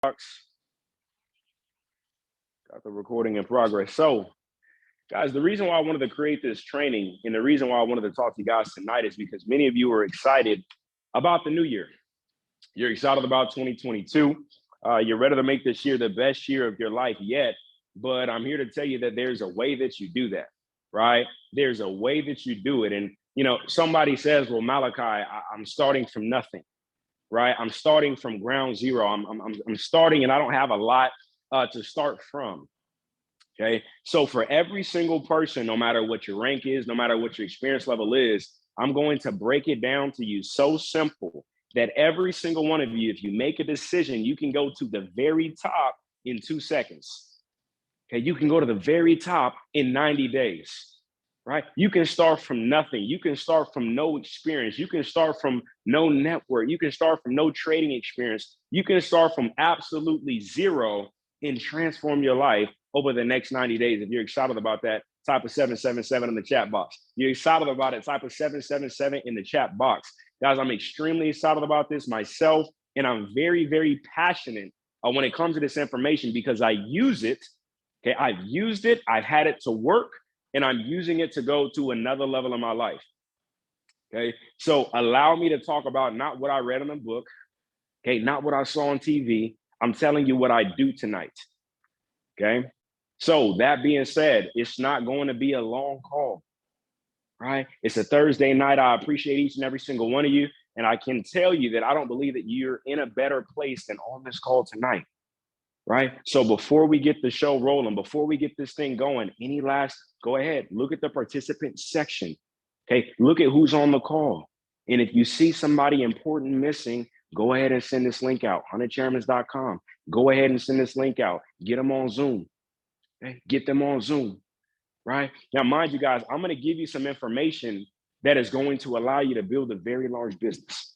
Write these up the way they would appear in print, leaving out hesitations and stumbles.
Got the recording in progress. So, guys, the reason why I wanted to create this training and the reason why I wanted to talk to you guys tonight is because many of you are excited about the new year. You're excited about 2022. You're ready to make this year the best year of your life yet. But I'm here to tell you that there's a way that you do that, right? There's a way that you do it. And, somebody says, well, Malachi, I'm starting from nothing, right? I'm starting from ground zero. I'm starting and I don't have a lot to start from. Okay. So for every single person, no matter what your rank is, no matter what your experience level is, I'm going to break it down to you so simple that every single one of you, if you make a decision, you can go to the very top in 2 seconds. Okay. You can go to the very top in 90 days, right? You can start from nothing. You can start from no experience. You can start from no network. You can start from no trading experience. You can start from absolutely zero and transform your life over the next 90 days. If you're excited about that, type of 777 in the chat box. You're excited about it, type of 777 in the chat box. Guys, I'm extremely excited about this myself, and I'm very, very passionate when it comes to this information because I use it. Okay, I've used it, I've had it to work, and I'm using it to go to another level in my life. Okay, so allow me to talk about not what I read in a book, okay, not what I saw on TV. I'm telling you what I do tonight. Okay. So that being said, it's not going to be a long call, right? It's a Thursday night. I appreciate each and every single one of you. And I can tell you that I don't believe that you're in a better place than on this call tonight, right? So before we get the show rolling, before we get this thing going, go ahead, look at the participant section. Okay. Look at who's on the call. And if you see somebody important missing, go ahead and send this link out, 100chairmans.com. Go ahead and send this link out. Get them on Zoom. Okay? Get them on Zoom, right? Now, mind you guys, I'm going to give you some information that is going to allow you to build a very large business.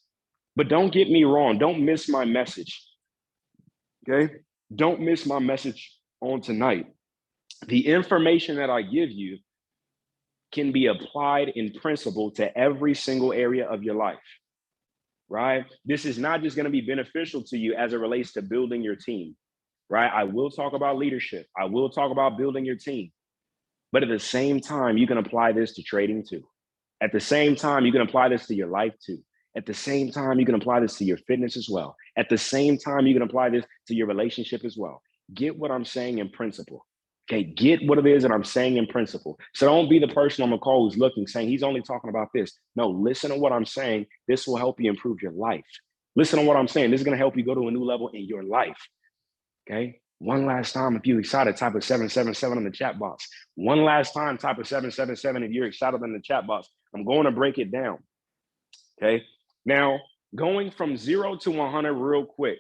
But don't get me wrong. Don't miss my message, okay? Don't miss my message on tonight. The information that I give you can be applied in principle to every single area of your life. Right? This is not just going to be beneficial to you as it relates to building your team, right? I will talk about leadership. I will talk about building your team. But at the same time, you can apply this to trading too. At the same time, you can apply this to your life too. At the same time, you can apply this to your fitness as well. At the same time, you can apply this to your relationship as well. Get what I'm saying in principle. Okay, get what it is that I'm saying in principle. So don't be the person on the call who's looking, saying he's only talking about this. No, listen to what I'm saying. This will help you improve your life. Listen to what I'm saying. This is going to help you go to a new level in your life. Okay. One last time, if you're excited, type of 777 in the chat box. One last time, type of 777 if you're excited in the chat box. I'm going to break it down. Okay. Now, going from 0 to 100 real quick.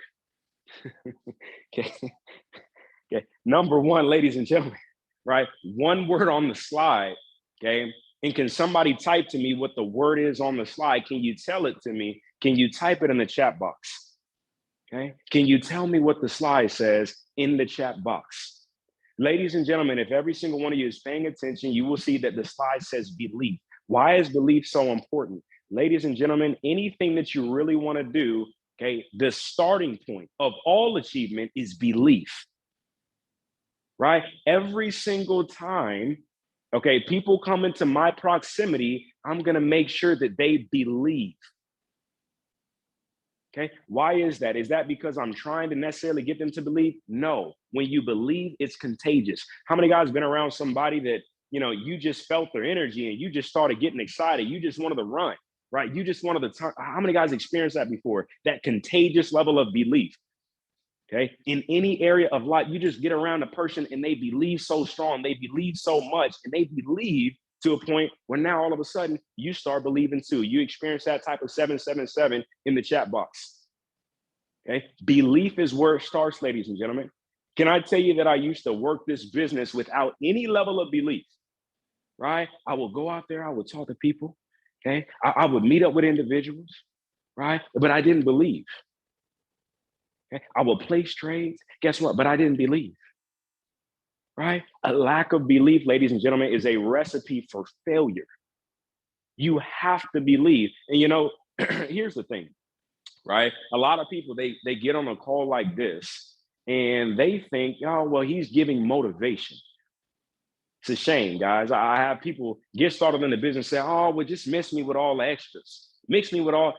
Okay. Okay. Number one, ladies and gentlemen, right? One word on the slide. Okay. And can somebody type to me what the word is on the slide? Can you tell it to me? Can you type it in the chat box? Okay. Can you tell me what the slide says in the chat box? Ladies and gentlemen, if every single one of you is paying attention, you will see that the slide says belief. Why is belief so important? Ladies and gentlemen, anything that you really want to do, okay, the starting point of all achievement is belief. Right? Every single time, okay, people come into my proximity, I'm going to make sure that they believe. Okay. Why is that? Is that because I'm trying to necessarily get them to believe? No. When you believe, it's contagious. How many guys been around somebody that, you just felt their energy and you just started getting excited? You just wanted to run, right? You just wanted to how many guys experienced that before? That contagious level of belief. Okay. In any area of life, you just get around a person and they believe so strong, they believe so much, and they believe to a point where now all of a sudden you start believing too. You experience that type of 777 in the chat box. Okay. Belief is where it starts, ladies and gentlemen. Can I tell you that I used to work this business without any level of belief, right? I would go out there, I would talk to people. Okay. I would meet up with individuals, right? But I didn't believe. Okay? I will place trades. Guess what? But I didn't believe. Right? A lack of belief, ladies and gentlemen, is a recipe for failure. You have to believe. And here's the thing, right? A lot of people, they get on a call like this and they think, oh, well, he's giving motivation. It's a shame, guys. I have people get started in the business say, oh, well, just miss me with all the extras. Miss me with all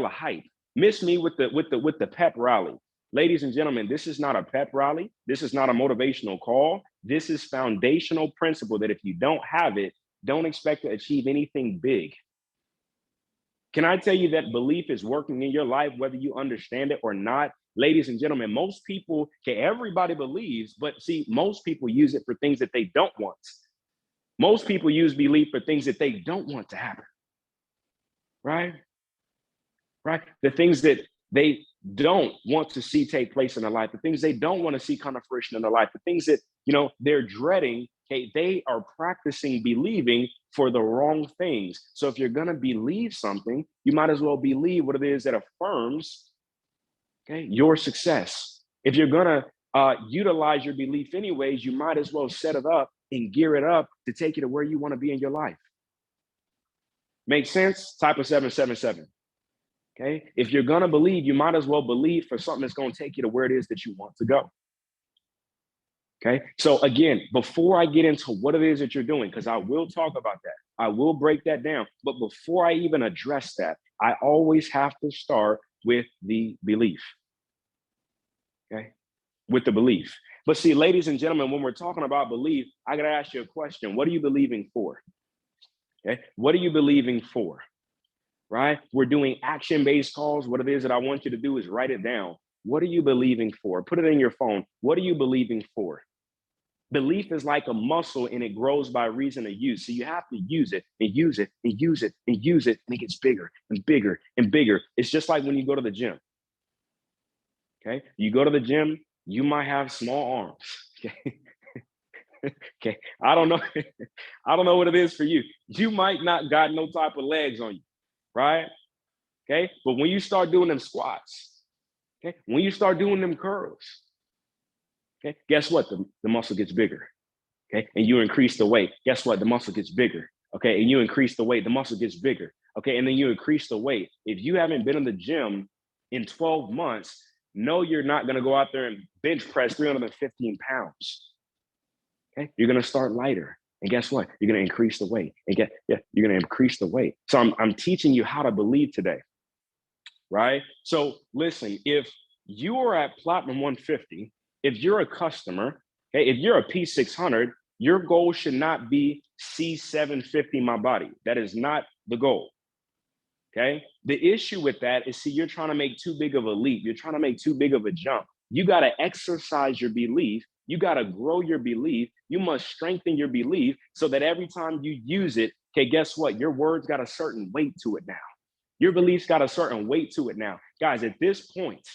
the hype. Miss me with the pep rally. Ladies and gentlemen, this is not a pep rally. This is not a motivational call. This is foundational principle that if you don't have it, don't expect to achieve anything big. Can I tell you that belief is working in your life, whether you understand it or not? Ladies and gentlemen, most people, okay, everybody believes, but see, most people use it for things that they don't want. Most people use belief for things that they don't want to happen, right? Right? The things that they don't want to see take place in their life, the things they don't want to see come to fruition in their life, the things that, they're dreading, okay, they are practicing believing for the wrong things. So if you're going to believe something, you might as well believe what it is that affirms, okay, your success. If you're going to utilize your belief anyways, you might as well set it up and gear it up to take you to where you want to be in your life. Make sense? Type of 777. Okay. If you're going to believe, you might as well believe for something that's going to take you to where it is that you want to go. Okay. So again, before I get into what it is that you're doing, because I will talk about that, I will break that down. But before I even address that, I always have to start with the belief. Okay. With the belief. But see, ladies and gentlemen, when we're talking about belief, I got to ask you a question. What are you believing for? Okay. What are you believing for? Right? We're doing action-based calls. What it is that I want you to do is write it down. What are you believing for? Put it in your phone. What are you believing for? Belief is like a muscle and it grows by reason of use. So you have to use it and use it and use it and use it, and it gets bigger and bigger and bigger. It's just like when you go to the gym. Okay. You go to the gym, you might have small arms. Okay. Okay. I don't know. I don't know what it is for you. You might not got no type of legs on you. Right? Okay. But when you start doing them squats, okay, when you start doing them curls, okay, guess what? The muscle gets bigger. Okay. And you increase the weight. Guess what? The muscle gets bigger. Okay. And you increase the weight, the muscle gets bigger. Okay. And then you increase the weight. If you haven't been in the gym in 12 months, no, you're not going to go out there and bench press 315 pounds. Okay. You're going to start lighter. And guess what? You're going to increase the weight. And you're going to increase the weight. So I'm teaching you how to believe today. Right? So listen, if you are at Platinum 150, if you're a customer, okay, if you're a P600, your goal should not be C750 my body. That is not the goal. Okay. The issue with that is, see, you're trying to make too big of a leap. You're trying to make too big of a jump. You got to exercise your belief. You got to grow your belief. You must strengthen your belief so that every time you use it, okay, guess what? Your words got a certain weight to it now. Your beliefs got a certain weight to it now. Guys, at this point,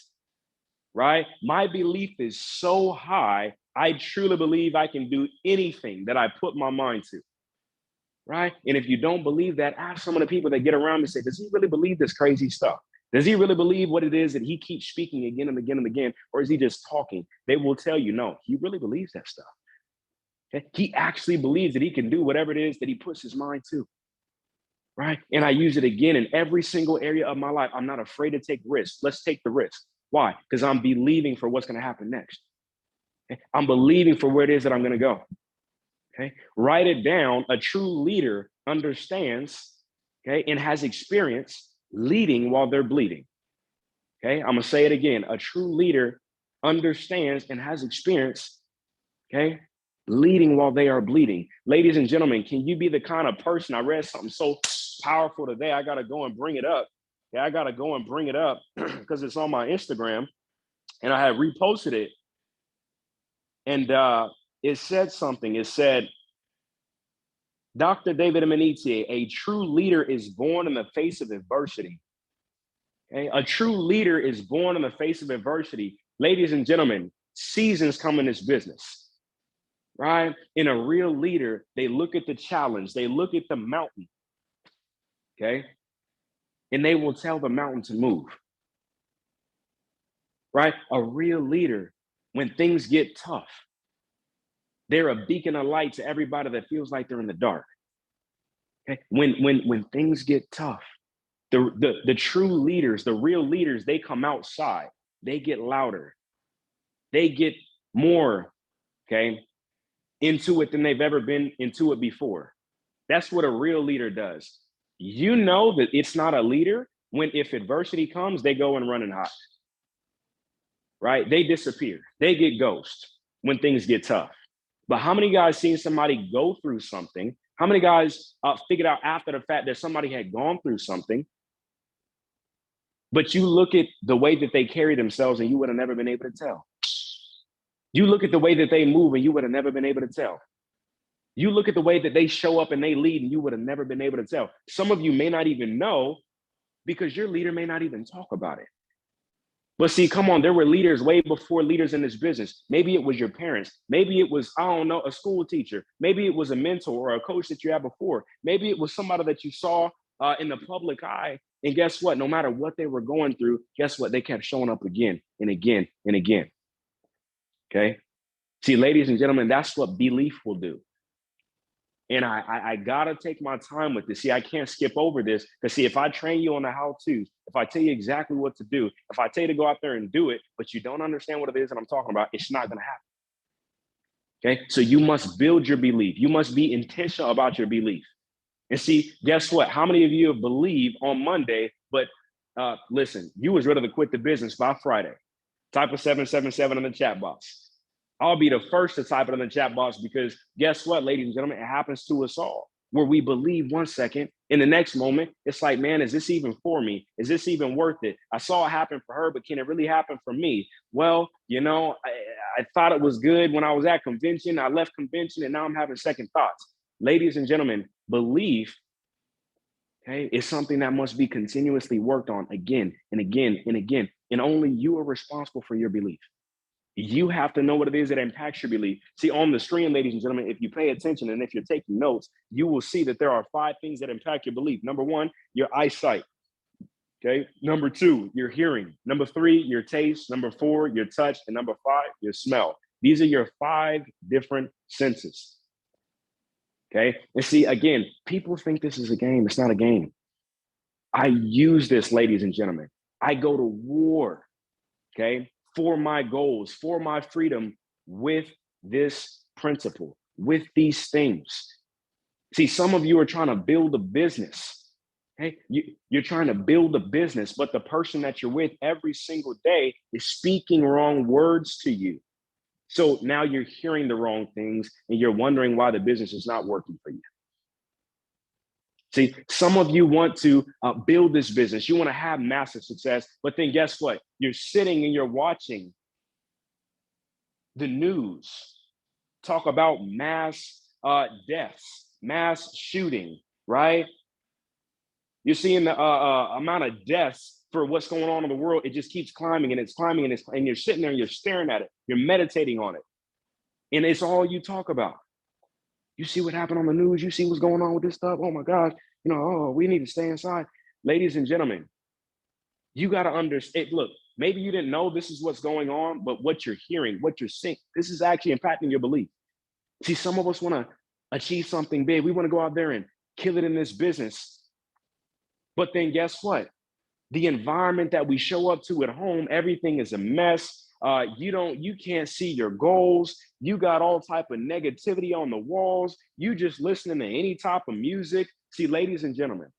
right, my belief is so high, I truly believe I can do anything that I put my mind to. Right? And if you don't believe that, ask some of the people that get around me and say, does he really believe this crazy stuff? Does he really believe what it is that he keeps speaking again and again and again? Or is he just talking? They will tell you, no, he really believes that stuff. Okay? He actually believes that he can do whatever it is that he puts his mind to. Right? And I use it again in every single area of my life. I'm not afraid to take risks. Let's take the risk. Why? Because I'm believing for what's going to happen next. Okay? I'm believing for where it is that I'm going to go. Okay, write it down. A true leader understands, okay, and has experience leading while they're bleeding. Okay, I'm gonna say it again. A true leader understands and has experience, okay, leading while they are bleeding. Ladies and gentlemen, can you be the kind of person? I read something so powerful today. I gotta go and bring it up. Okay, I gotta go and bring it up because it's on my Instagram, and I have reposted it. And it said something. It said, Dr. David Amenitie, a true leader is born in the face of adversity. Okay? A true leader is born in the face of adversity. Ladies and gentlemen, seasons come in this business, right? In a real leader, they look at the challenge, they look at the mountain, okay? And they will tell the mountain to move, right? A real leader, when things get tough, they're a beacon of light to everybody that feels like they're in the dark. Okay? When things get tough, the true leaders, the real leaders, they come outside, they get louder, they get more, okay, into it than they've ever been into it before. That's what a real leader does. You know that it's not a leader when, if adversity comes, they go and run and hide, right? They disappear. They get ghost when things get tough. But how many guys seen somebody go through something? How many guys figured out after the fact that somebody had gone through something, but you look at the way that they carry themselves and you would have never been able to tell. You look at the way that they move and you would have never been able to tell. You look at the way that they show up and they lead and you would have never been able to tell. Some of you may not even know because your leader may not even talk about it. But see, come on, there were leaders way before leaders in this business. Maybe it was your parents. Maybe it was, I don't know, a school teacher. Maybe it was a mentor or a coach that you had before. Maybe it was somebody that you saw in the public eye. And guess what? No matter what they were going through, guess what? They kept showing up again and again and again. Okay. See, ladies and gentlemen, that's what belief will do. And I gotta take my time with this. See, I can't skip over this because see, if I train you on the how-tos, if I tell you exactly what to do, if I tell you to go out there and do it, but you don't understand what it is that I'm talking about, it's not gonna happen. Okay, so you must build your belief. You must be intentional about your belief. And see, guess what? How many of you have believed on Monday, but listen, you was ready to quit the business by Friday? Type a 777 in the chat box. I'll be the first to type it in the chat box because guess what, ladies and gentlemen, it happens to us all where we believe 1 second. In the next moment, it's like, man, is this even for me? Is this even worth it? I saw it happen for her, but can it really happen for me? Well, you know, I thought it was good when I was at convention. I left convention and now I'm having second thoughts. Ladies and gentlemen, belief, okay, is something that must be continuously worked on again and again and again. And only you are responsible for your belief. You have to know what it is that impacts your belief. See, on the screen, ladies and gentlemen, if you pay attention and if you're taking notes, you will see that there are 5 things that impact your belief. Number 1, your eyesight. Okay. Number 2, your hearing. Number 3, your taste. Number 4, your touch. And number 5, your smell. These are your 5 different senses. Okay. And see, again, people think this is a game. It's not a game. I use this, ladies and gentlemen. I go to war. Okay. For my goals, for my freedom with this principle, with these things. See, some of you are trying to build a business. Okay? You're trying to build a business, but the person that you're with every single day is speaking wrong words to you. So now you're hearing the wrong things and you're wondering why the business is not working for you. See, some of you want to build this business. You want to have massive success, but then guess what? You're sitting and you're watching the news talk about mass deaths, mass shooting, right? You're seeing the amount of deaths for what's going on in the world. It just keeps climbing and it's climbing and you're sitting there and you're staring at it. You're meditating on it. And it's all you talk about. You see what happened on the news. You see what's going on with this stuff. Oh my gosh, you know, oh, we need to stay inside. Ladies and gentlemen, you got to understand. Look, maybe you didn't know this is what's going on, but what you're hearing, what you're seeing, this is actually impacting your belief. See, some of us want to achieve something big. We want to go out there and kill it in this business. But then guess what? The environment that we show up to at home, everything is a mess. You can't see your goals. You got all type of negativity on the walls. You just listening to any type of music. See, ladies and gentlemen,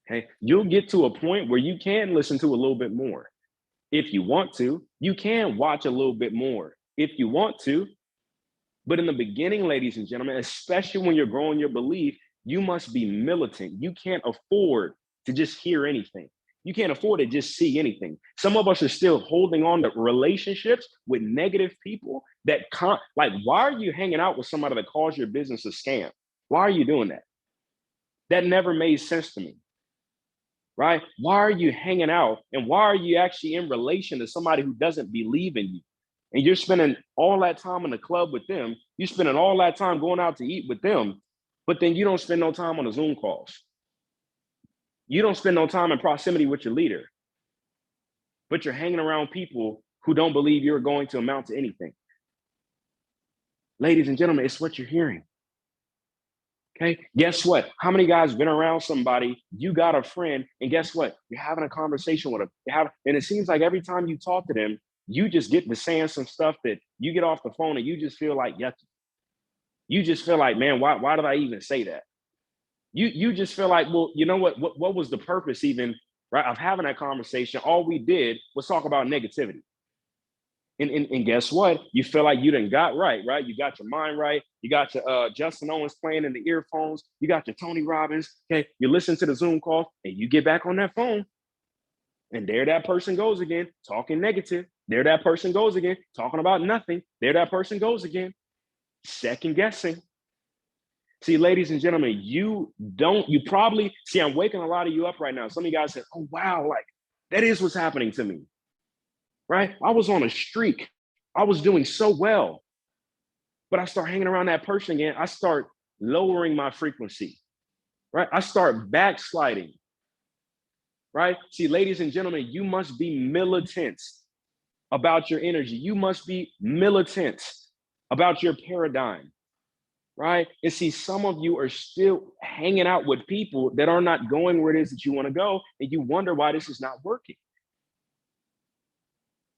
okay, you'll get to a point where you can listen to a little bit more. If you want to, you can watch a little bit more if you want to. But in the beginning, ladies and gentlemen, especially when you're growing your belief, you must be militant. You can't afford to just hear anything. You can't afford to just see anything. Some of us are still holding on to relationships with negative people that can't, like, why are you hanging out with somebody that calls your business a scam? Why are you doing that? That never made sense to me, right? Why are you hanging out and why are you actually in relation to somebody who doesn't believe in you? And you're spending all that time in the club with them. You're spending all that time going out to eat with them, but then you don't spend no time on the Zoom calls. You don't spend no time in proximity with your leader, but you're hanging around people who don't believe you're going to amount to anything. Ladies and gentlemen, it's what you're hearing. Okay, guess what? How many guys been around somebody, you got a friend, and guess what? You're having a conversation with them. And it seems like every time you talk to them, you just get to saying some stuff that you get off the phone and you just feel like yucky. You just feel like, man, why did I even say that? You just feel like, well, you know what was the purpose even, right, of having that conversation? All we did was talk about negativity. And guess what? You feel like you done got right? You got your mind right. You got your Justin Owens playing in the earphones. You got your Tony Robbins. Okay, you listen to the Zoom call and you get back on that phone. And there that person goes again, talking negative. There that person goes again, talking about nothing. There that person goes again, second guessing. See, ladies and gentlemen, you probably, see, I'm waking a lot of you up right now. Some of you guys said, oh, wow, like that is what's happening to me, right? I was on a streak. I was doing so well, but I start hanging around that person again. I start lowering my frequency, right? I start backsliding, right? See, ladies and gentlemen, you must be militant about your energy. You must be militant about your paradigm. Right? And see, some of you are still hanging out with people that are not going where it is that you want to go, and you wonder why this is not working.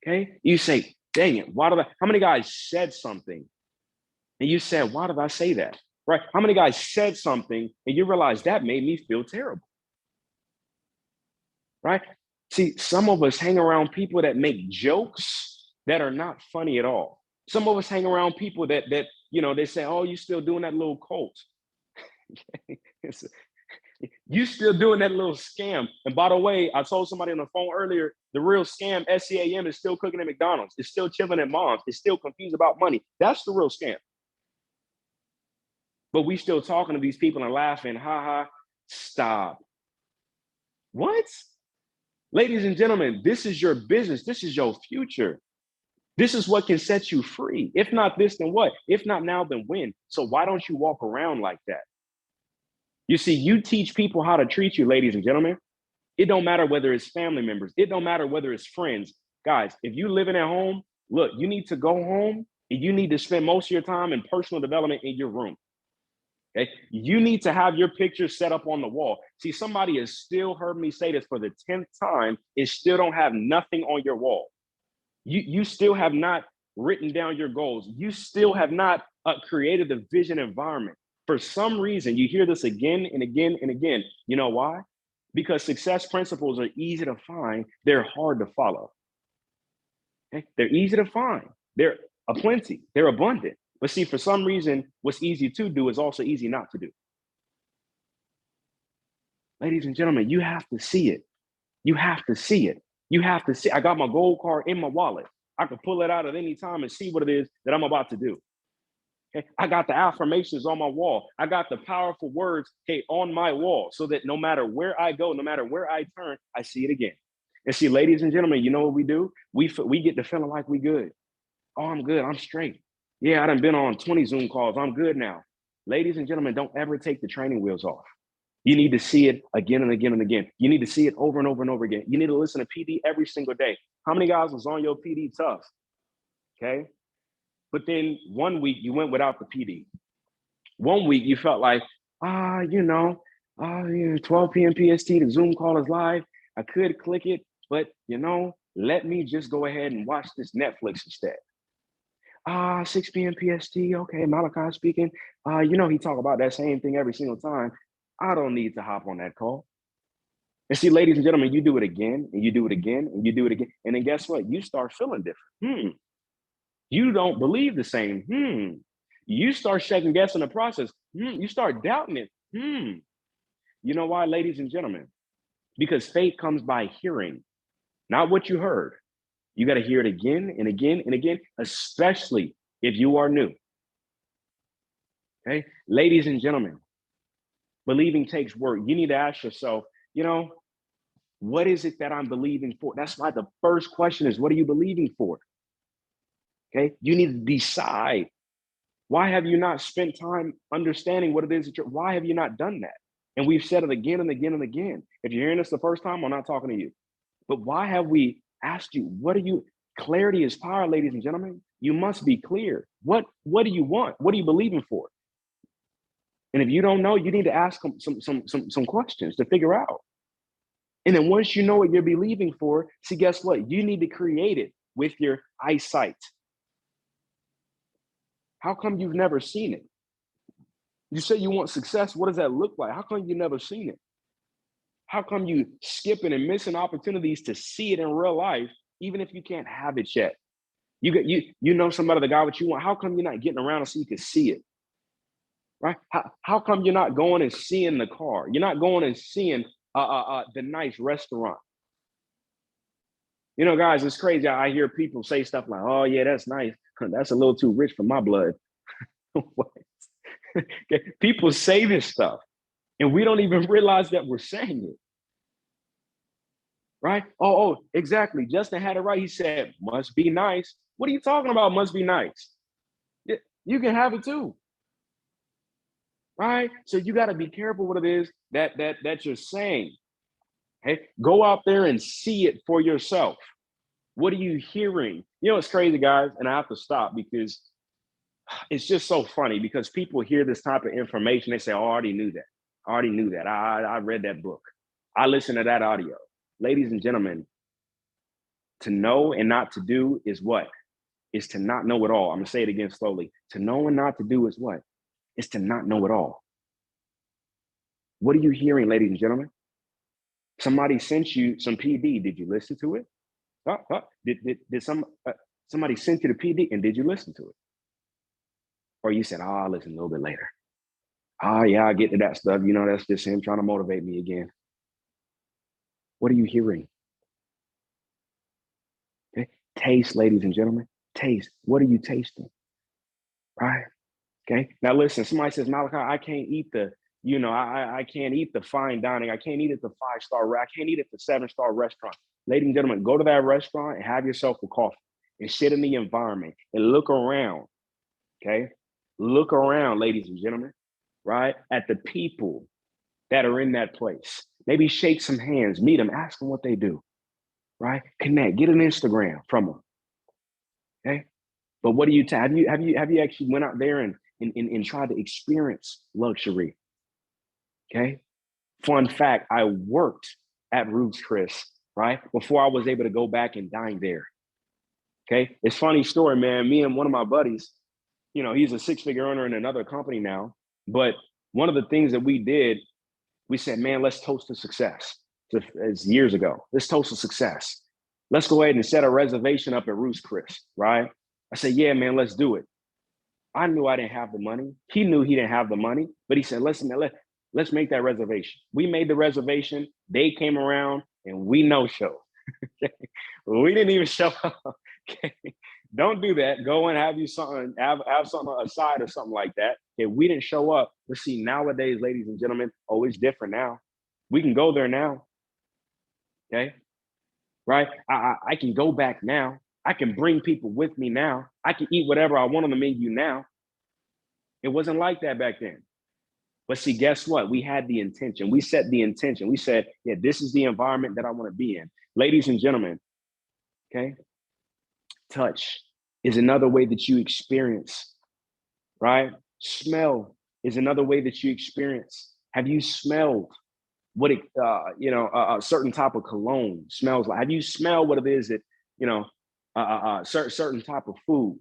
Okay? You say, dang it, how many guys said something? And you said, why did I say that? Right? How many guys said something and you realize that made me feel terrible? Right? See, some of us hang around people that make jokes that are not funny at all. Some of us hang around people that they say, oh, you still doing that little cult. You still doing that little scam. And by the way, I told somebody on the phone earlier, the real scam, SCAM, is still cooking at McDonald's. It's still chilling at mom's. It's still confused about money. That's the real scam. But we still talking to these people and laughing, ha. Stop. What? Ladies and gentlemen, this is your business. This is your future. This is what can set you free. If not this, then what? If not now, then when? So why don't you walk around like that? You see, you teach people how to treat you, ladies and gentlemen. It don't matter whether it's family members. It don't matter whether it's friends. Guys, if you living at home, look, you need to go home and you need to spend most of your time in personal development in your room. Okay? You need to have your picture set up on the wall. See, somebody has still heard me say this for the 10th time and still don't have nothing on your wall. You still have not written down your goals. You still have not created the vision environment. For some reason, you hear this again and again and again. You know why? Because success principles are easy to find. They're hard to follow. Okay? They're easy to find. They're aplenty. They're abundant. But see, for some reason, what's easy to do is also easy not to do. Ladies and gentlemen, you have to see it. You have to see it. You have to see. I got my gold card in my wallet. I can pull it out at any time and see what it is that I'm about to do. Okay? I got the affirmations on my wall. I got the powerful words, on my wall, so that no matter where I go, no matter where I turn, I see it again. And see, ladies and gentlemen, you know what we do? We get to feeling like we good. Oh, I'm good. I'm straight. Yeah, I done been on 20 Zoom calls. I'm good now. Ladies and gentlemen, don't ever take the training wheels off. You need to see it again and again and again. You need to see it over and over and over again. You need to listen to PD every single day. How many guys was on your PD tough? Okay. But then one week you went without the PD. 1 week you felt like, 12 p.m. PST, the Zoom call is live. I could click it, but let me just go ahead and watch this Netflix instead. 6 p.m. PST. Okay, Malachi speaking. He talk about that same thing every single time. I don't need to hop on that call. And see, ladies and gentlemen, you do it again and you do it again and you do it again. And then guess what? You start feeling different. You don't believe the same. You start second guessing the process. You start doubting it. You know why, ladies and gentlemen? Because faith comes by hearing, not what you heard. You got to hear it again and again and again, especially if you are new. Okay, ladies and gentlemen, believing takes work. You need to ask yourself, what is it that I'm believing for? That's why the first question is, what are you believing for? Okay, you need to decide. Why have you not spent time understanding what it is that why have you not done that? And we've said it again and again and again. If you're hearing this the first time, I'm not talking to you. But why have we asked you, clarity is power, ladies and gentlemen. You must be clear. What do you want? What are you believing for? And if you don't know, you need to ask some questions to figure out. And then once you know what you're believing for, see, guess what? You need to create it. with your eyesight? How come you've never seen it? You say you want success. What does that look like? How come you've never seen it? How come you skipping and missing opportunities to see it in real life, even if you can't have it yet? You know somebody that got what you want. How come you're not getting around so you can see it? Right? How come you're not going and seeing the car? You're not going and seeing the nice restaurant. You know, guys, it's crazy. I hear people say stuff like, "Oh yeah, that's nice. That's a little too rich for my blood." People say this stuff, and we don't even realize that we're saying it. Right? Oh, exactly. Justin had it right. He said, "Must be nice." What are you talking about? Must be nice. You can have it too. Right? So you got to be careful what it is that you're saying. Hey, go out there and see it for yourself. What are you hearing? You know, it's crazy, guys, and I have to stop because it's just so funny because people hear this type of information. They say, "Oh, I already knew that. I already knew that. I read that book. I listened to that audio." Ladies and gentlemen, to know and not to do is what? Is to not know at all. I'm going to say it again slowly. To know and not to do is what? Is to not know at all. What are you hearing, ladies and gentlemen? Somebody sent you some PD. Did you listen to it? Did somebody send you the PD and did you listen to it? Or you said, "Oh, I'll listen a little bit later. Oh, yeah, I'll get to that stuff. You know, that's just him trying to motivate me again." What are you hearing? Okay. Taste, ladies and gentlemen. Taste. What are you tasting? Right? Okay. Now listen, somebody says, "Malachi, I can't eat I can't eat the fine dining. I can't eat at the 5-star. I can't eat at the 7-star restaurant." Ladies and gentlemen, go to that restaurant and have yourself a coffee and sit in the environment and look around. Okay. Look around, ladies and gentlemen, right? At the people that are in that place. Maybe shake some hands, meet them, ask them what they do, right? Connect, get an Instagram from them. Okay. But what do you have you actually went out there and tried to experience luxury? Okay. Fun fact, I worked at Ruth's Chris, right? Before I was able to go back and dine there. Okay. It's funny story, man. Me and one of my buddies, you know, he's a 6-figure earner in another company now. But one of the things that we did, we said, "Man, let's toast to success." It's years ago. Let's toast to success. Let's go ahead and set a reservation up at Ruth's Chris, right? I said, "Yeah, man, let's do it." I knew I didn't have the money. He knew he didn't have the money, but he said, "Listen, man, let's make that reservation." We made the reservation. They came around and we no show. We didn't even show up. Okay. Don't do that. Go and have you something, have something aside or something like that. If we didn't show up, let's see, nowadays, ladies and gentlemen, oh, it's different now. We can go there now. Okay. Right. I can go back now. I can bring people with me now. I can eat whatever I want on the menu now. It wasn't like that back then. But see, guess what? We had the intention. We set the intention. We said, "Yeah, this is the environment that I want to be in." Ladies and gentlemen, okay? Touch is another way that you experience, right? Smell is another way that you experience. Have you smelled what a certain type of cologne smells like? Have you smelled what it is that, certain type of food,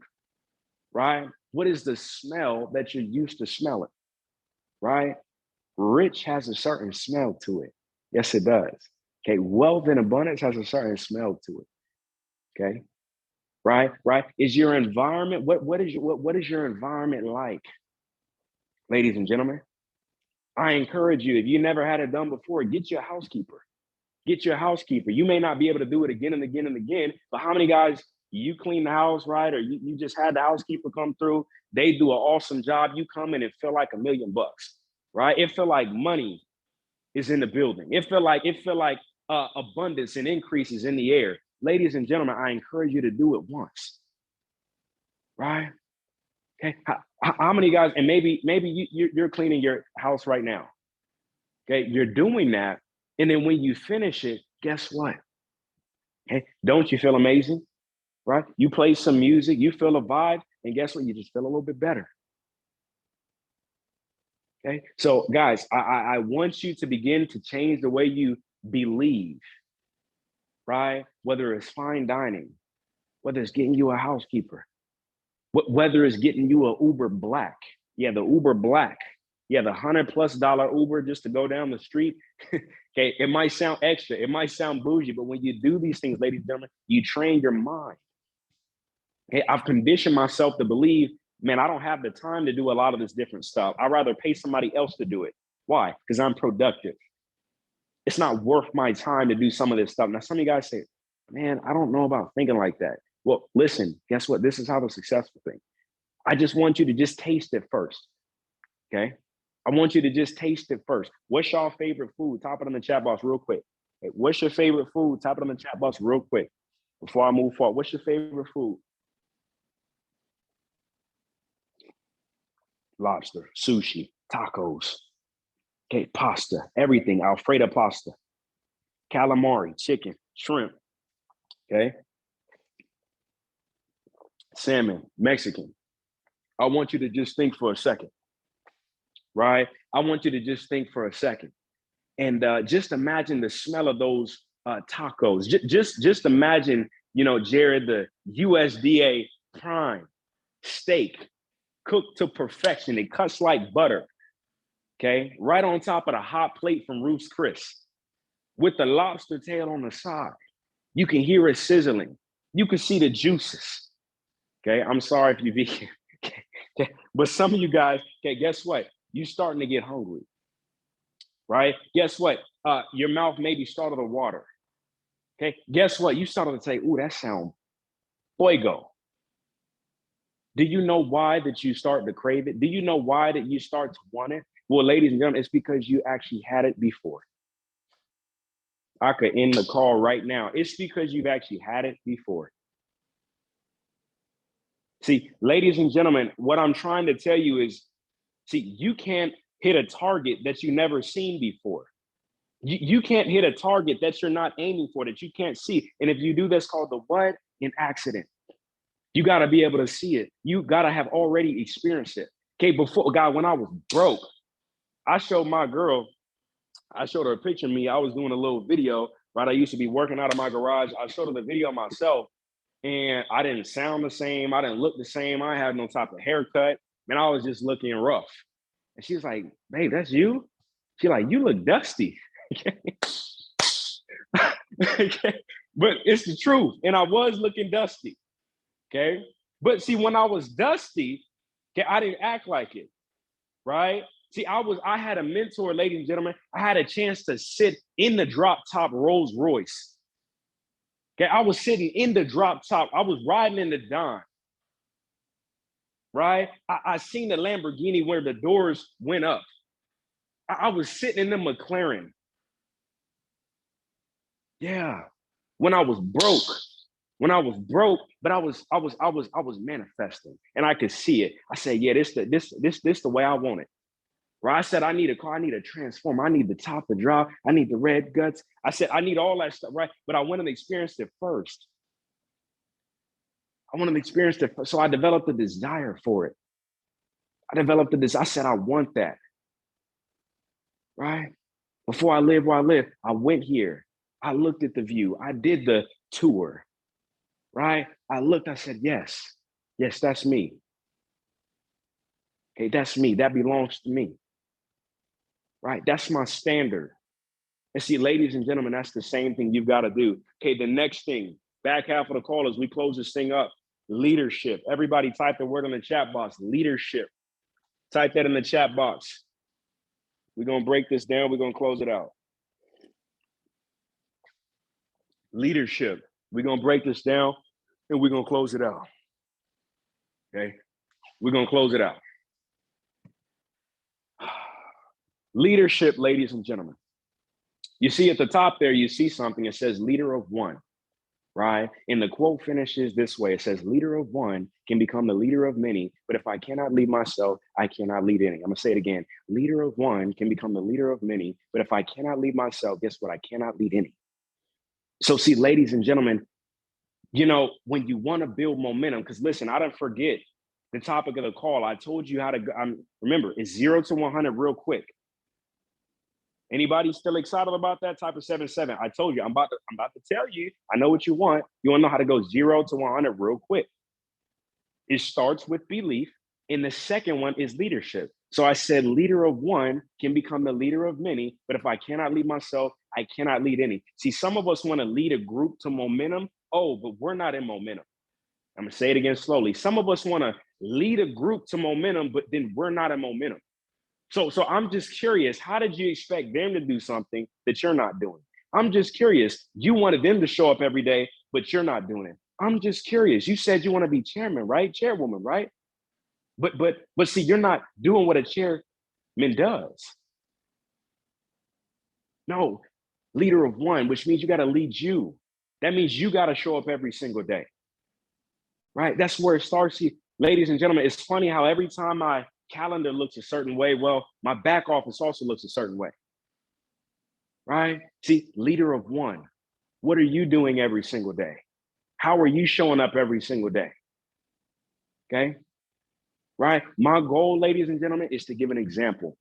right? What is the smell that you're used to smelling, right? Rich has a certain smell to it. Yes, it does. Okay. Wealth and abundance has a certain smell to it. Okay. Right. Is your environment, what is your environment like? Ladies and gentlemen, I encourage you, if you never had it done before, get your housekeeper. Get your housekeeper. You may not be able to do it again and again and again, but how many guys, you clean the house, right? Or you just had the housekeeper come through. They do an awesome job. You come in and feel like $1,000,000, right? It feel like money is in the building. It feel like abundance and increases in the air. Ladies and gentlemen, I encourage you to do it once, right? Okay. How many guys, and maybe you're cleaning your house right now. Okay, you're doing that, and then when you finish it, guess what? Okay, don't you feel amazing? Right? You play some music, you feel a vibe, and guess what? You just feel a little bit better. Okay, so guys, I want you to begin to change the way you believe, right? Whether it's fine dining, whether it's getting you a housekeeper, whether it's getting you a Uber Black. Yeah, the Uber Black. Yeah, the $100+ Uber just to go down the street. Okay, it might sound extra, it might sound bougie, but when you do these things, ladies and gentlemen, you train your mind. Okay, I've conditioned myself to believe, man, I don't have the time to do a lot of this different stuff. I'd rather pay somebody else to do it. Why? Because I'm productive. It's not worth my time to do some of this stuff. Now, some of you guys say, man, I don't know about thinking like that. Well, listen, guess what? This is how the successful thing. I just want you to just taste it first. Okay. I want you to just taste it first. What's y'all favorite food? Type it in the chat box real quick. Hey, what's your favorite food? Type it in the chat box real quick before I move forward. What's your favorite food? Lobster, sushi, tacos, okay, pasta, everything, Alfredo pasta, calamari, chicken, shrimp, okay, salmon, Mexican. I want you to just think for a second, right? I want you to just think for a second. And just imagine the smell of those tacos. Just imagine, Jared, the USDA prime steak cooked to perfection. It cuts like butter, okay? Right on top of the hot plate from Ruth's Chris with the lobster tail on the side. You can hear it sizzling. You can see the juices, okay? I'm sorry if you're vegan, okay? But some of you guys, okay, guess what? You're starting to get hungry, right? Guess what? Your mouth maybe started to water, okay? Guess what? You started to say, ooh, that sound fuego. Do you know why that you start to crave it? Do you know why that you start to want it? Well, ladies and gentlemen, it's because you actually had it before. I could end the call right now. It's because you've actually had it before. See, ladies and gentlemen, what I'm trying to tell you is, see, you can't hit a target that you've never seen before. You can't hit a target that you're not aiming for, that you can't see. And if you do, that's called the what? An accident. You got to be able to see it. You got to have already experienced it. Okay, before, God, when I was broke, I showed her a picture of me. I was doing a little video, right? I used to be working out of my garage. I showed her the video of myself, and I didn't sound the same. I didn't look the same. I had no type of haircut. Man, I was just looking rough. And she was like, babe, that's you? She like, you look dusty. Okay. But it's the truth. And I was looking dusty. Okay. But see, when I was dusty, okay, I didn't act like it. Right. See, I had a mentor, ladies and gentlemen. I had a chance to sit in the drop top Rolls Royce. Okay. I was sitting in the drop top. I was riding in the Don. Right. I seen the Lamborghini where the doors went up. I was sitting in the McLaren. Yeah. When I was broke, but I was manifesting, and I could see it. I said, yeah, this the way I want it. Right? I said, I need a car, I need a transformer, I need the top to drive, I need the red guts. I said, I need all that stuff, right? But I went and experienced it first. I wanted to experience it, so I developed a desire for it. I said, I want that. Right? Before I live where I live, I went here. I looked at the view. I did the tour. Right? I looked, I said, yes, that's me. Okay, that's me. That belongs to me. Right? That's my standard. And see, ladies and gentlemen, that's the same thing you've got to do. Okay, the next thing, back half of the call as we close this thing up, leadership. Everybody type the word in the chat box, leadership. Type that in the chat box. We're going to break this down. We're going to close it out. Leadership. We're going to break this down and we're going to close it out. Okay? We're going to close it out. Leadership, ladies and gentlemen. You see at the top there, you see something. It says leader of one, right? And the quote finishes this way. It says, leader of one can become the leader of many, but if I cannot lead myself, I cannot lead any. I'm going to say it again. Leader of one can become the leader of many, but if I cannot lead myself, guess what? I cannot lead any. So see, ladies and gentlemen, when you want to build momentum, because listen, I don't forget the topic of the call. I told you how to, remember, it's 0 to 100 real quick. Anybody still excited about that? Type of 7-7. I told you, I'm about to tell you. I know what you want. You want to know how to go 0 to 100 real quick. It starts with belief, and the second one is leadership. So I said, leader of one can become the leader of many, but if I cannot lead myself, I cannot lead any. See, some of us want to lead a group to momentum. Oh, but we're not in momentum. I'm gonna say it again slowly. Some of us want to lead a group to momentum, but then we're not in momentum. So I'm just curious, how did you expect them to do something that you're not doing? I'm just curious. You wanted them to show up every day, but you're not doing it. I'm just curious. You said you want to be chairman, right? Chairwoman, right? But see, you're not doing what a chairman does. No, leader of one, which means you got to lead you. That means you got to show up every single day, right? That's where it starts. See, ladies and gentlemen, it's funny how every time my calendar looks a certain way, well, my back office also looks a certain way, right? See, leader of one, what are you doing every single day? How are you showing up every single day? Okay, right? My goal, ladies and gentlemen, is to give an example,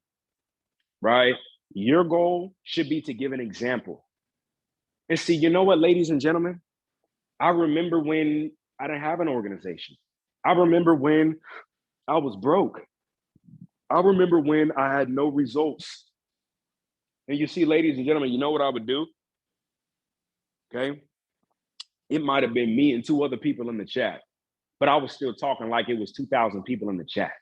right? Your goal should be to give an example. And see, you know what, ladies and gentlemen? I remember when I didn't have an organization. I remember when I was broke. I remember when I had no results. And you see, ladies and gentlemen, you know what I would do? Okay. It might have been me and 2 other people in the chat, but I was still talking like it was 2,000 people in the chat.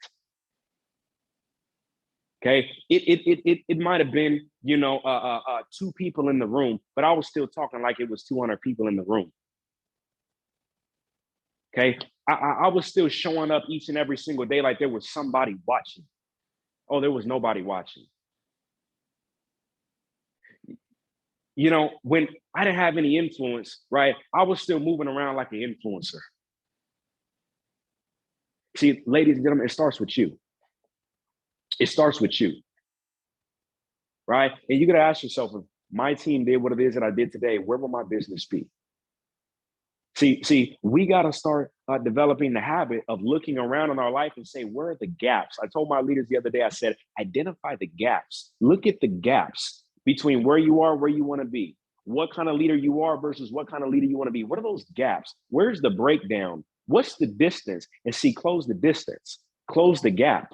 Okay. It might have been, 2 people in the room, but I was still talking like it was 200 people in the room. Okay. I was still showing up each and every single day like there was somebody watching. Oh, there was nobody watching. When I didn't have any influence, right? I was still moving around like an influencer. See, ladies and gentlemen, it starts with you. It starts with you, right? And you got to ask yourself, if my team did what it is that I did today, where will my business be? See, we got to start developing the habit of looking around in our life and say, where are the gaps? I told my leaders the other day, I said, identify the gaps. Look at the gaps between where you are, where you want to be, what kind of leader you are versus what kind of leader you want to be. What are those gaps? Where's the breakdown? What's the distance? And see, close the distance, close the gap.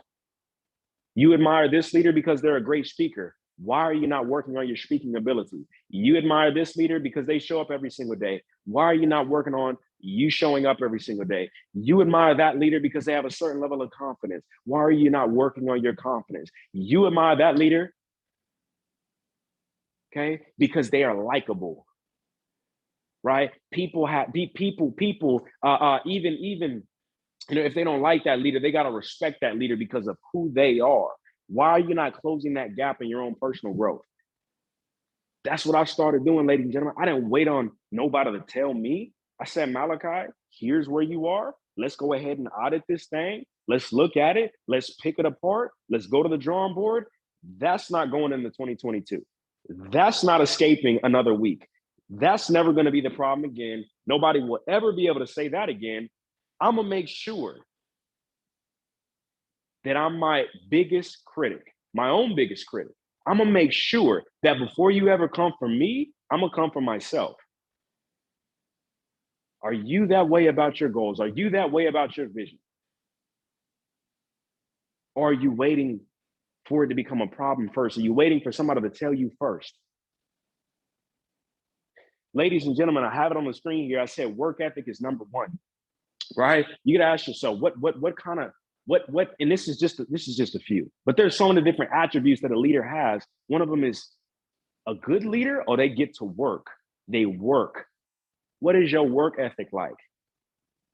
You admire this leader because they're a great speaker. Why are you not working on your speaking ability? You admire this leader because they show up every single day. Why are you not working on you showing up every single day? You admire that leader because they have a certain level of confidence. Why are you not working on your confidence? You admire that leader, okay, because they are likable, right? People even if they don't like that leader, they got to respect that leader because of who they are. Why are you not closing that gap in your own personal growth? That's what I started doing, ladies and gentlemen. I didn't wait on nobody to tell me. I said, Malachi, here's where you are. Let's go ahead and audit this thing. Let's look at it. Let's pick it apart. Let's go to the drawing board. That's not going into 2022. That's not escaping another week. That's never going to be the problem again. Nobody will ever be able to say that again. I'm going to make sure that I'm my biggest critic, my own biggest critic. I'm going to make sure that before you ever come for me, I'm going to come for myself. Are you that way about your goals? Are you that way about your vision? Or are you waiting for it to become a problem first? Are you waiting for somebody to tell you first? Ladies and gentlemen, I have it on the screen here. I said work ethic is number 1, right? You got to ask yourself, what kind of, and this is just a few, but there's so many different attributes that a leader has. One of them is a good leader, or they get to work. They work. What is your work ethic like?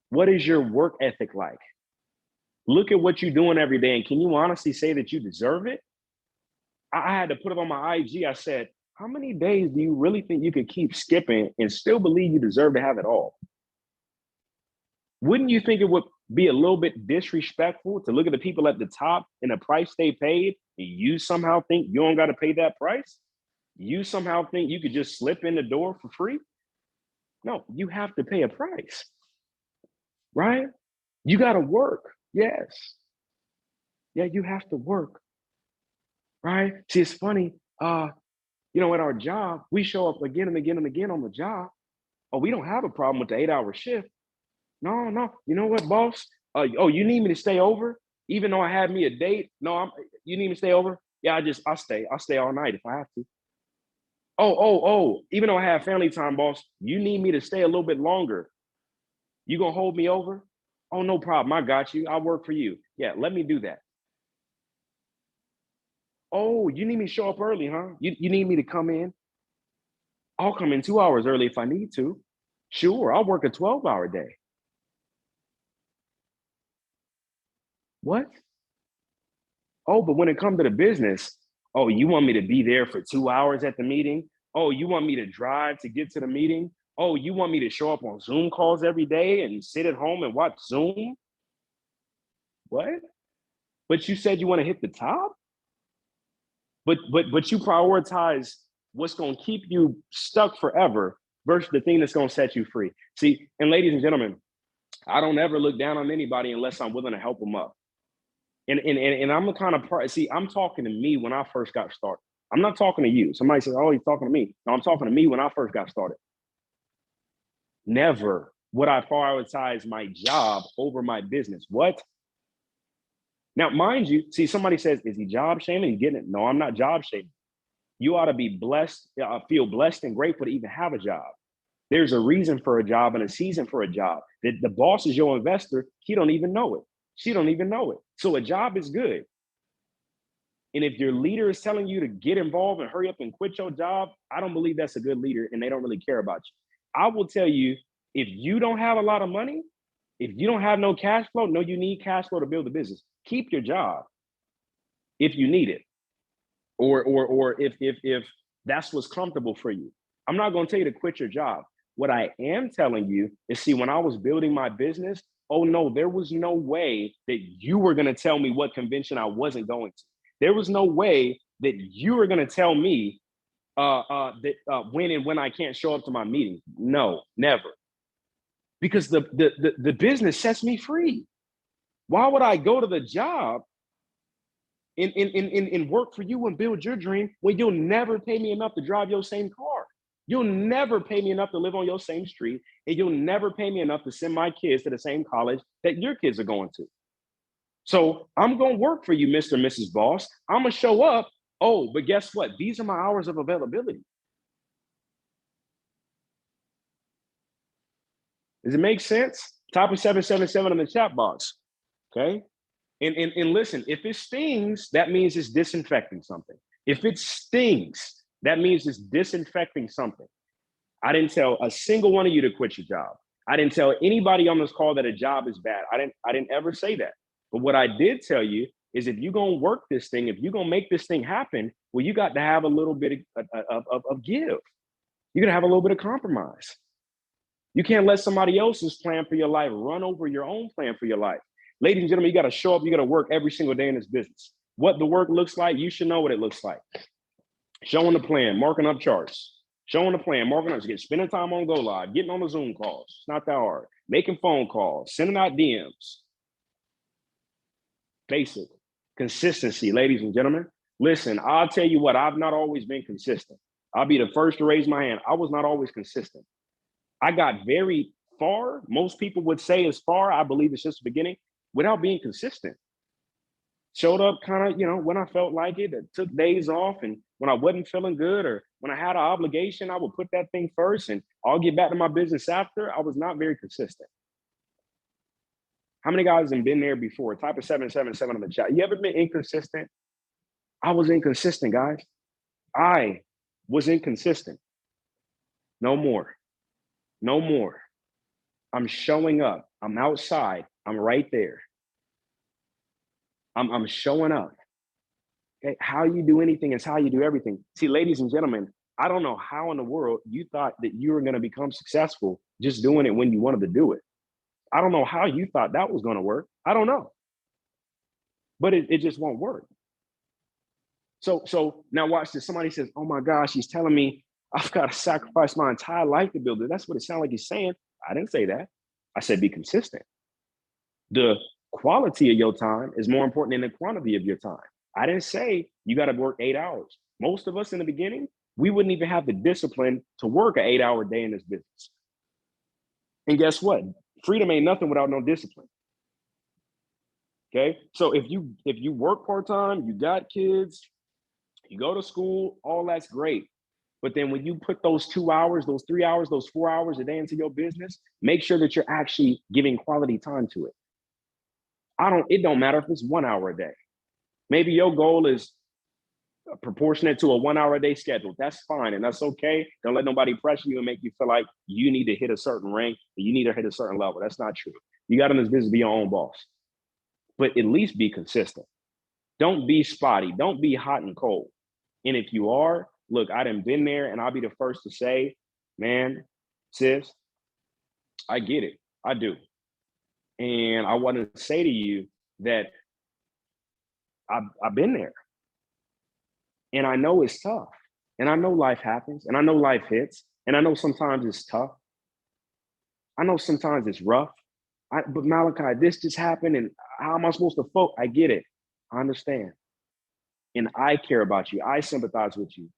What is your work ethic like? Look at what you're doing every day, and can you honestly say that you deserve it? I had to put it on my IG. I said, how many days do you really think you could keep skipping and still believe you deserve to have it all? Wouldn't you think it would be a little bit disrespectful to look at the people at the top and the price they paid, and you somehow think you don't got to pay that price? You somehow think you could just slip in the door for free? No, you have to pay a price, right? You got to work. Yes. Yeah, you have to work, right? See, it's funny. At our job, we show up again and again and again on the job. Oh, we don't have a problem with the 8-hour shift. No, no. You know what, boss? Oh, you need me to stay over? Even though I had me a date? No, you need me to stay over? Yeah, I'll stay. I'll stay all night if I have to. Oh. Even though I have family time, boss, you need me to stay a little bit longer. You gonna hold me over? Oh, no problem. I got you. I'll work for you. Yeah, let me do that. Oh, you need me to show up early, huh? You need me to come in? I'll come in 2 hours early if I need to. Sure, I'll work a 12-hour day. What? Oh, but when it comes to the business, oh, you want me to be there for 2 hours at the meeting? Oh, you want me to drive to get to the meeting? Oh, you want me to show up on Zoom calls every day and sit at home and watch Zoom? What? But you said you want to hit the top? But you prioritize what's going to keep you stuck forever versus the thing that's going to set you free. See, and ladies and gentlemen, I don't ever look down on anybody unless I'm willing to help them up. And I'm the kind of part. See, I'm talking to me when I first got started. I'm not talking to you. Somebody says, "Oh, he's talking to me." No, I'm talking to me when I first got started. Never would I prioritize my job over my business. What? Now, mind you, see, somebody says, "Is he job shaming? He's getting it." No, I'm not job shaming. You ought to be blessed, feel blessed and grateful to even have a job. There's a reason for a job and a season for a job. The boss is your investor. He don't even know it. She don't even know it. So a job is good. And if your leader is telling you to get involved and hurry up and quit your job, I don't believe that's a good leader and they don't really care about you. I will tell you, if you don't have a lot of money, if you don't have no cash flow, no, you need cash flow to build a business. Keep your job if you need it, or if that's what's comfortable for you. I'm not going to tell you to quit your job. What I am telling you is, see, when I was building my business, oh no, there was no way that you were going to tell me what convention I wasn't going to. There was no way that you were going to tell me when I can't show up to my meeting. No, never. Because the business sets me free. Why would I go to the job and work for you and build your dream when you'll never pay me enough to drive your same car? You'll never pay me enough to live on your same street, and you'll never pay me enough to send my kids to the same college that your kids are going to. So I'm going to work for you, Mr. and Mrs. Boss. I'm going to show up. Oh, but guess what? These are my hours of availability. Does it make sense? Type a 777 in the chat box. Okay. And listen, if it stings, that means it's disinfecting something. If it stings, that means it's disinfecting something. I didn't tell a single one of you to quit your job. I didn't tell anybody on this call that a job is bad. I didn't ever say that. But what I did tell you is, if you're going to work this thing, if you're going to make this thing happen, well, you got to have a little bit of give. You're going to have a little bit of compromise. You can't let somebody else's plan for your life run over your own plan for your life. Ladies and gentlemen, you got to show up. You got to work every single day in this business. What the work looks like, you should know what it looks like. Showing the plan, marking up charts, showing the plan, marking up, spending time on Go Live, getting on the Zoom calls. It's not that hard. Making phone calls, sending out DMs. Basic consistency, ladies and gentlemen. Listen, I'll tell you what, I've not always been consistent. I'll be the first to raise my hand. I was not always consistent. I got very far. Most people would say as far, I believe it's just the beginning, without being consistent. Showed up kind of, when I felt like it, took days off. And when I wasn't feeling good, or when I had an obligation, I would put that thing first and I'll get back to my business after. I was not very consistent. How many guys have been there before? Type of 777 on the chat. You ever been inconsistent? I was inconsistent, guys. I was inconsistent. No more. No more. I'm showing up. I'm outside. I'm right there. I'm showing up. Okay? How you do anything is how you do everything. See, ladies and gentlemen, I don't know how in the world you thought that you were going to become successful just doing it when you wanted to do it. I don't know how you thought that was going to work. I don't know. But it just won't work. So now watch this. Somebody says, oh my gosh, he's telling me I've got to sacrifice my entire life to build it. That's what it sounds like he's saying. I didn't say that. I said be consistent. The quality of your time is more important than the quantity of your time. I didn't say you got to work 8 hours. Most of us in the beginning, we wouldn't even have the discipline to work an 8-hour day in this business. And guess what? Freedom ain't nothing without no discipline. Okay. So if you work part-time, you got kids, you go to school, all that's great. But then when you put those 2 hours, those 3 hours, those 4 hours a day into your business, make sure that you're actually giving quality time to it. It don't matter if it's 1 hour a day. Maybe your goal is proportionate to a 1 hour a day schedule. That's fine. And that's okay. Don't let nobody pressure you and make you feel like you need to hit a certain rank, you need to hit a certain level. That's not true. You got in this business to be your own boss, but at least be consistent. Don't be spotty. Don't be hot and cold. And if you are, look, I done been there, and I'll be the first to say, man, sis, I get it. I do. And I want to say to you that I've been there. And I know it's tough. And I know life happens. And I know life hits. And I know sometimes it's tough. I know sometimes it's rough. But Malachi, this just happened. And how am I supposed to focus? I get it. I understand. And I care about you. I sympathize with you.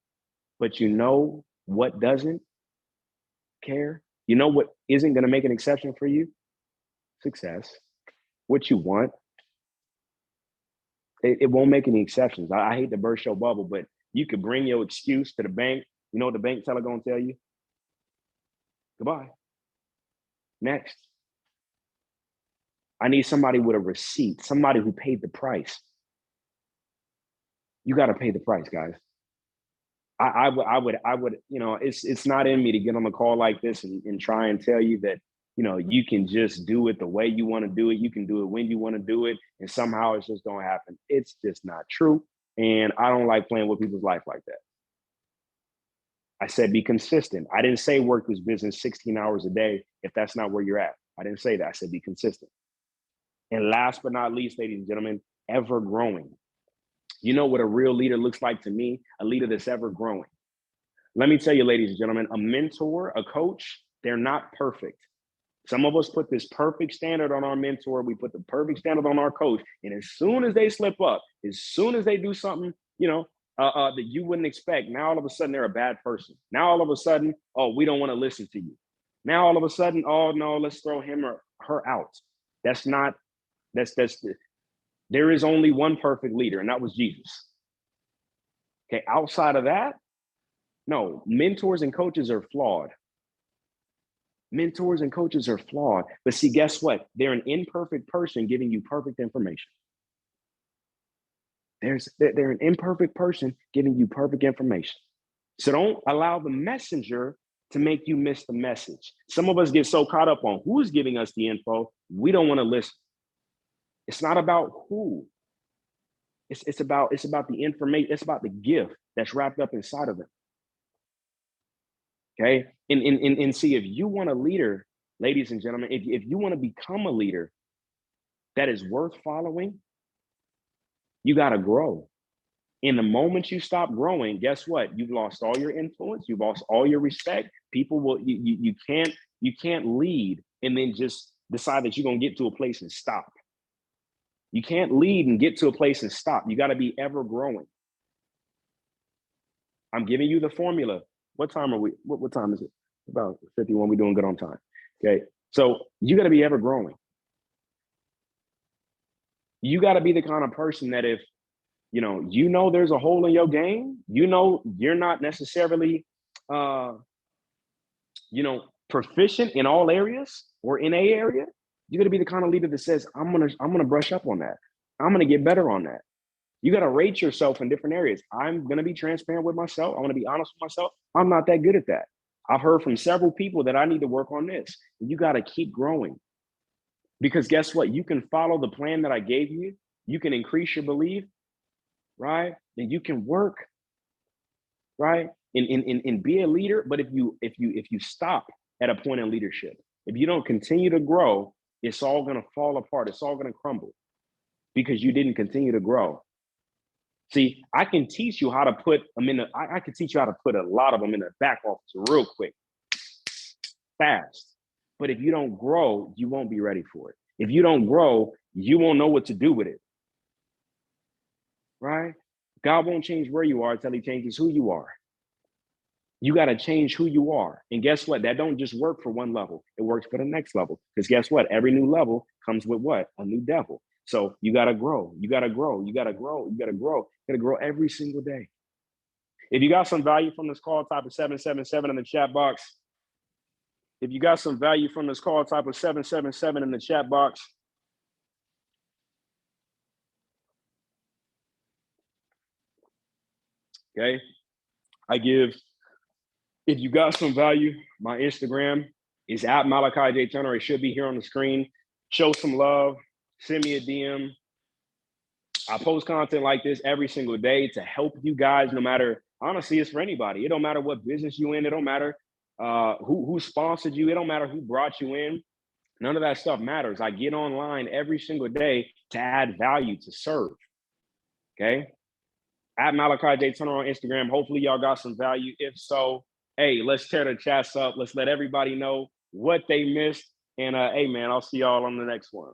But you know what doesn't care? You know what isn't going to make an exception for you? Success. What you want. It won't make any exceptions. I hate to burst your bubble, but you could bring your excuse to the bank. You know what the bank teller gonna tell you? Goodbye. Next. I need somebody with a receipt, somebody who paid the price. You got to pay the price, guys. I would, you know, it's not in me to get on a call like this and try and tell you that, you know, you can just do it the way you want to do it. You can do it when you want to do it. And somehow it's just going to happen. It's just not true. And I don't like playing with people's life like that. I said, be consistent. I didn't say work this business 16 hours a day if that's not where you're at. I didn't say that. I said, be consistent. And last but not least, ladies and gentlemen, ever growing. You know what a real leader looks like to me? A leader that's ever growing. Let me tell you, ladies and gentlemen, a mentor, a coach, they're not perfect. Some of us put this perfect standard on our mentor. We put the perfect standard on our coach. And as soon as they slip up, as soon as they do something, you know, that you wouldn't expect, now all of a sudden they're a bad person. Now all of a sudden, oh, we don't want to listen to you. Now all of a sudden, oh no, let's throw him or her out. There is only one perfect leader, and that was Jesus. Okay, outside of that, no, mentors and coaches are flawed. Mentors and coaches are flawed. But see, guess what? They're an imperfect person giving you perfect information. They're an imperfect person giving you perfect information. So don't allow the messenger to make you miss the message. Some of us get so caught up on who's giving us the info, we don't want to listen. It's not about who. It's about the information. It's about the gift that's wrapped up inside of it. Okay. And see, if you want a leader, ladies and gentlemen, if you want to become a leader that is worth following, you got to grow. In the moment you stop growing, guess what? You've lost all your influence. You've lost all your respect. People will, you can't lead and then just decide that you're going to get to a place and stop. You can't lead and get to a place and stop. You got to be ever growing. I'm giving you the formula. What time are we? What time is it? About 51. We're doing good on time. Okay. So you got to be ever growing. You got to be the kind of person that if, you know, there's a hole in your game, you know, you're not necessarily, proficient in all areas or in a area. You got to be the kind of leader that says, I'm going to brush up on that. I'm going to get better on that. You got to rate yourself in different areas. I'm going to be transparent with myself. I want to be honest with myself. I'm not that good at that. I've heard from several people that I need to work on this. You got to keep growing, because guess what? You can follow the plan that I gave you. You can increase your belief, right? And you can work, right? And be a leader. But if you stop at a point in leadership, if you don't continue to grow, it's all going to fall apart. It's all going to crumble because you didn't continue to grow. See, I can teach you how to put them in I can teach you how to put a lot of them in the back office real quick, fast. But if you don't grow, you won't be ready for it. If you don't grow, you won't know what to do with it. Right? God won't change where you are until he changes who you are. You got to change who you are. And guess what? That don't just work for one level. It works for the next level. Because guess what? Every new level comes with what? A new devil. So you got to grow. You got to grow. You got to grow. You got to grow. You got to grow every single day. If you got some value from this call, type of 777 in the chat box. If you got some value from this call, type of 777 in the chat box. Okay. If you got some value, my Instagram is at Malachi J. Turner. It should be here on the screen. Show some love. Send me a DM. I post content like this every single day to help you guys, no matter, honestly, it's for anybody. It don't matter what business you in. It don't matter who sponsored you. It don't matter who brought you in. None of that stuff matters. I get online every single day to add value, to serve. Okay? At Malachi J. Turner on Instagram. Hopefully y'all got some value. If so, hey, let's tear the chats up. Let's let everybody know what they missed. And hey, man, I'll see y'all on the next one.